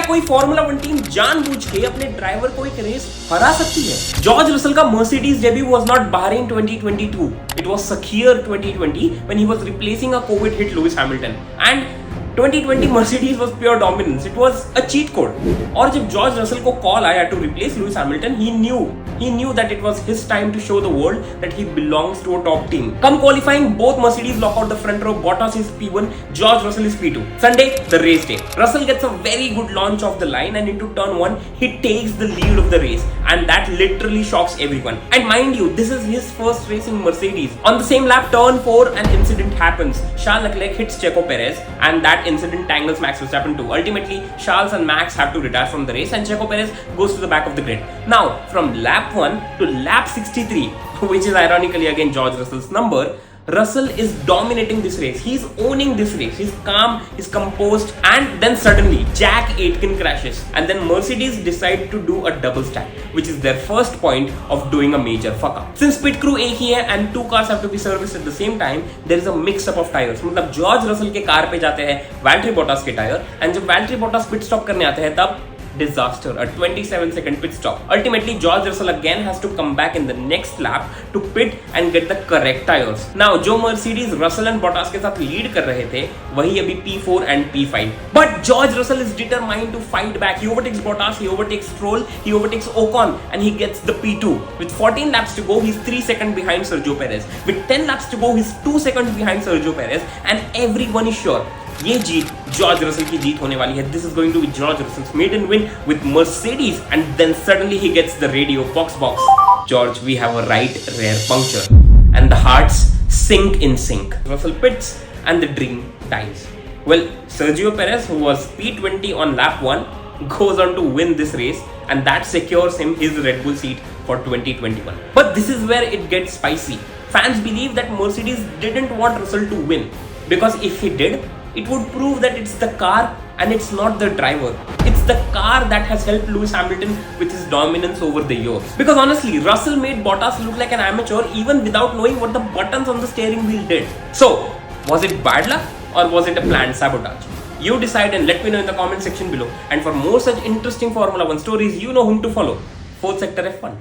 कोई formula 1 team जानबूझ के अपने ड्राइवर को एक रेस हरा सकती है? जॉर्ज रसल का Mercedes debut was not Bahrain 2022, it was Sakhir 2020 when he was replacing a COVID hit Lewis Hamilton, and 2020 Mercedes was pure dominance. It was a cheat code. और जब George Russell को call आया to replace Lewis Hamilton, he knew that it was his time to show the world that he belongs to a top team. Come qualifying, both Mercedes lock out the front row. Bottas is P1, George Russell is P2. Sunday, the race day. Russell gets a very good launch off the line, and into turn 1, he takes the lead of the race, and that literally shocks everyone. And mind you, this is his first race in Mercedes. On the same lap, turn 4, an incident happens. Charles Leclerc hits Checo Perez, and that incident tangles Max Verstappen too. Ultimately, Charles and Max have to retire from the race, and Checo Perez goes to the back of the grid. Now, from lap 1 to lap 63, which is ironically again George Russell's number, Russell is dominating this race. He's owning this race. He's calm, he's composed, and then suddenly Jack Aitken crashes, and then Mercedes decide to do a double stack, which is their first point of doing a major fuck up. Since pit crew एक ही है and two cars have to be serviced at the same time, there is a mix up of tires. मतलब George Russell के car पे जाते हैं वैल्ट्री Bottas के tyre, and जब वैल्ट्री Bottas pit stop करने आते हैं तब disaster, a 27-second pit stop. Ultimately, George Russell again has to come back in the next lap to pit and get the correct tires. Now, जो Mercedes Russell and Bottas के साथ lead कर रहे थे, वही अभी P4 and P5. But George Russell is determined to fight back. He overtakes Bottas, he overtakes Stroll, he overtakes Ocon, and he gets the P2. With 14 laps to go, he's 3 seconds behind Sergio Perez. With 10 laps to go, he's 2 seconds behind Sergio Perez, and everyone is sure ये जीत George Russell की जीत होने वाली है. This is going to be George Russell's maiden win with Mercedes, and then suddenly he gets the radio box. George, we have a right rear puncture, and the hearts sink in sync. Russell pits, and the dream dies. Well, Sergio Perez, who was P20 on lap 1, goes on to win this race, and that secures him his Red Bull seat for 2021. But this is where it gets spicy. Fans believe that Mercedes didn't want Russell to win, because if he did, it would prove that it's the car and it's not the driver. It's the car that has helped Lewis Hamilton with his dominance over the years. Because honestly, Russell made Bottas look like an amateur even without knowing what the buttons on the steering wheel did. So, was it bad luck or was it a planned sabotage? You decide and let me know in the comment section below. And for more such interesting Formula 1 stories, you know whom to follow. 4th Sector F1.